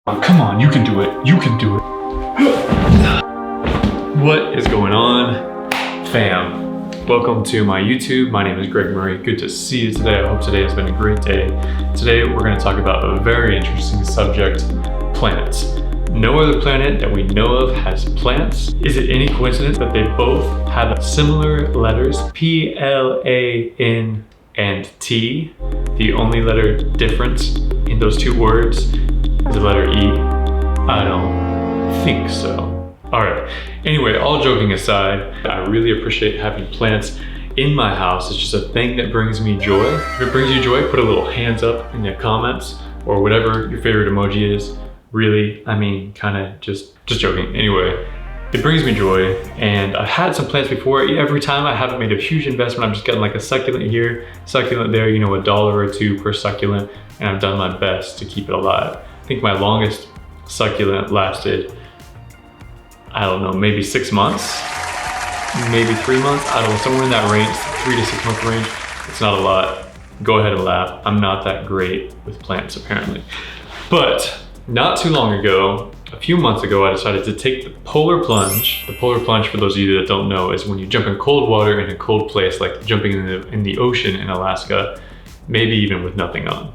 Oh, come on, you can do it. You can do it. What is going on, fam? Welcome to my YouTube. My name is Greg Murray. Good to see you today. I hope today has been a great day. Today, we're going to talk about a very interesting subject, planets. No other planet that we know of has plants. Is it any coincidence that they both have similar letters, P, L, A, N, and T? The only letter difference in those two words is the letter E? I don't think so. All right, anyway, all joking aside, I really appreciate having plants in my house. It's just a thing that brings me joy. If it brings you joy, put a little hands up in the comments or whatever your favorite emoji is. Really, I mean, kind of just joking. Anyway, it brings me joy, and I've had some plants before. Every time I haven't made a huge investment. I'm just getting like a succulent here, succulent there, you know, $1 or $2 per succulent, and I've done my best to keep it alive. I think my longest succulent lasted, I don't know, maybe 6 months, maybe 3 months. I don't know, somewhere in that range, 3 to 6 month range. It's not a lot. Go ahead and laugh. I'm not that great with plants apparently. But not too long ago, a few months ago, I decided to take the polar plunge. The polar plunge, for those of you that don't know, is when you jump in cold water in a cold place, like jumping in the ocean in Alaska, maybe even with nothing on.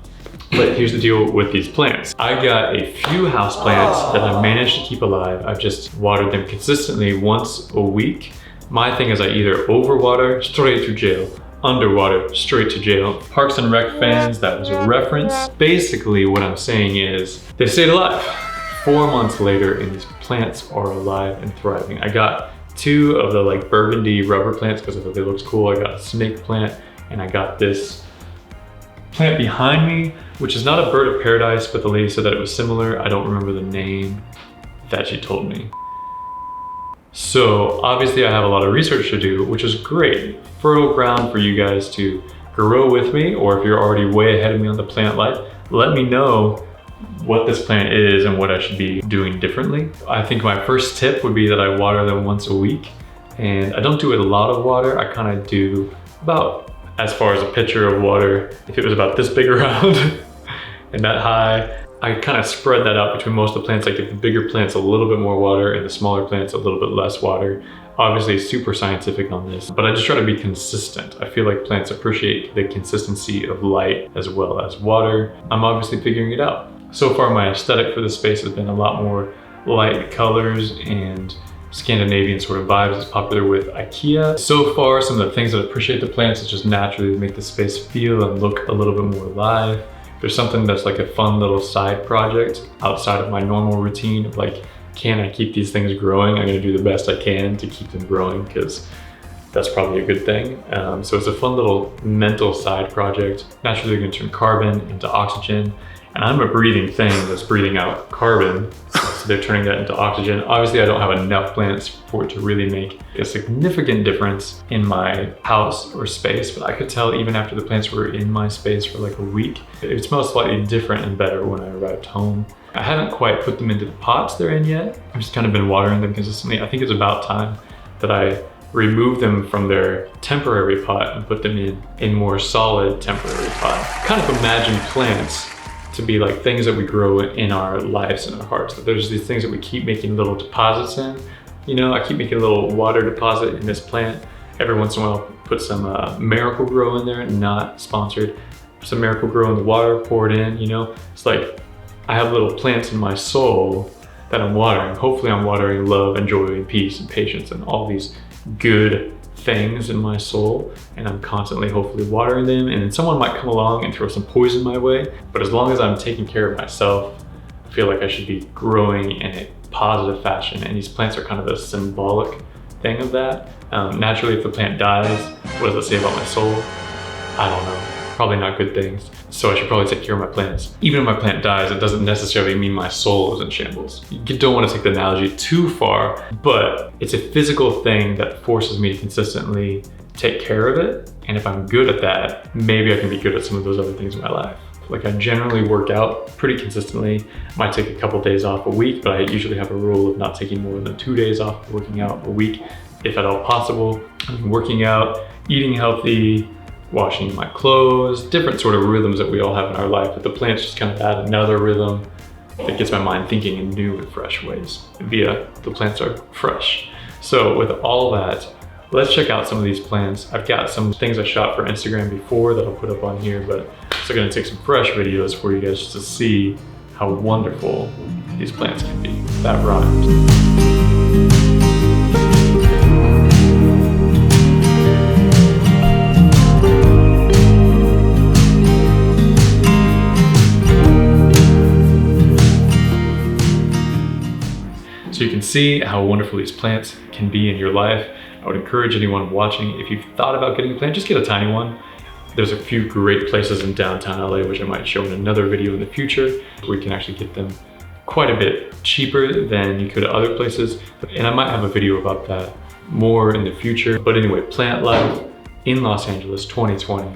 But here's the deal with these plants. I got a few house plants that I managed to keep alive. I've just watered them consistently once a week. My thing is I either overwater, straight to jail, underwater, straight to jail. Parks and Rec fans, that was a reference. Basically what I'm saying is they stayed alive. 4 months later and these plants are alive and thriving. I got 2 of the like Burgundy rubber plants because I thought they looked cool. I got a snake plant and I got this plant behind me, which is not a bird of paradise, but the lady said that it was similar. I don't remember the name that she told me. So obviously I have a lot of research to do, which is great. Fertile ground for you guys to grow with me, or if you're already way ahead of me on the plant life, let me know what this plant is and what I should be doing differently. I think my first tip would be that I water them once a week. And I don't do a lot of water. I kind of do about, as far as a pitcher of water, if it was about this big around and that high, I kind of spread that out between most of the plants. I give the bigger plants a little bit more water and the smaller plants a little bit less water. Obviously super scientific on this, but I just try to be consistent. I feel like plants appreciate the consistency of light as well as water. I'm obviously figuring it out. So far my aesthetic for the space has been a lot more light colors and Scandinavian sort of vibes. Is popular with IKEA. So far, some of the things that I appreciate the plants is just naturally make the space feel and look a little bit more alive. There's something that's like a fun little side project outside of my normal routine of like, can I keep these things growing? I'm gonna do the best I can to keep them growing because that's probably a good thing. So it's a fun little mental side project. Naturally, they're gonna turn carbon into oxygen. And I'm a breathing thing that's breathing out carbon. So they're turning that into oxygen. Obviously, I don't have enough plants for it to really make a significant difference in my house or space, but I could tell even after the plants were in my space for like a week, it smells slightly different and better when I arrived home. I haven't quite put them into the pots they're in yet. I've just kind of been watering them consistently. I think it's about time that I remove them from their temporary pot and put them in a more solid temporary pot. Kind of imagine plants to be like things that we grow in our lives and our hearts. That there's these things that we keep making little deposits in. You know, I keep making a little water deposit in this plant. Every once in a while, put some Miracle-Gro in there, not sponsored. Some Miracle-Gro in the water, pour it in, you know. It's like, I have little plants in my soul that I'm watering. Hopefully I'm watering love and joy and peace and patience and all these good things in my soul, and I'm constantly hopefully watering them, and then someone might come along and throw some poison my way, but as long as I'm taking care of myself, I feel like I should be growing in a positive fashion, and these plants are kind of a symbolic thing of that. Naturally, if the plant dies, what does it say about my soul? I don't know. Probably not good things. So I should probably take care of my plants. Even if my plant dies, it doesn't necessarily mean my soul is in shambles. You don't want to take the analogy too far, but it's a physical thing that forces me to consistently take care of it. And if I'm good at that, maybe I can be good at some of those other things in my life. Like I generally work out pretty consistently. Might take a couple days off a week, but I usually have a rule of not taking more than 2 days off working out a week, if at all possible. I'm working out, eating healthy, washing my clothes, different sort of rhythms that we all have in our life, but the plants just kind of add another rhythm It gets my mind thinking in new and fresh ways via the plants are fresh. So with all that, let's check out some of these plants. I've got some things I shot for Instagram before that I'll put up on here, but I'm still gonna take some fresh videos for you guys just to see how wonderful these plants can be. That rhymes. So you can see how wonderful these plants can be in your life. I would encourage anyone watching, if you've thought about getting a plant, just get a tiny one. There's a few great places in downtown LA, which I might show in another video in the future, where you can actually get them quite a bit cheaper than you could at other places. And I might have a video about that more in the future. But anyway, plant life in Los Angeles 2020.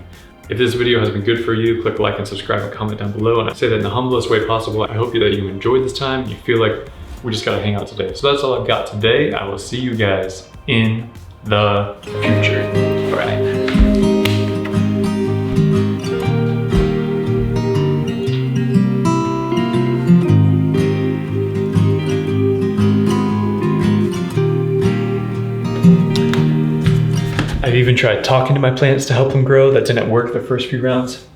If this video has been good for you, click like and subscribe and comment down below. And I say that in the humblest way possible. I hope that you enjoyed this time. You feel like we just gotta hang out today. So that's all I've got today. I will see you guys in the future. Bye. I've even tried talking to my plants to help them grow. That didn't work the first few rounds.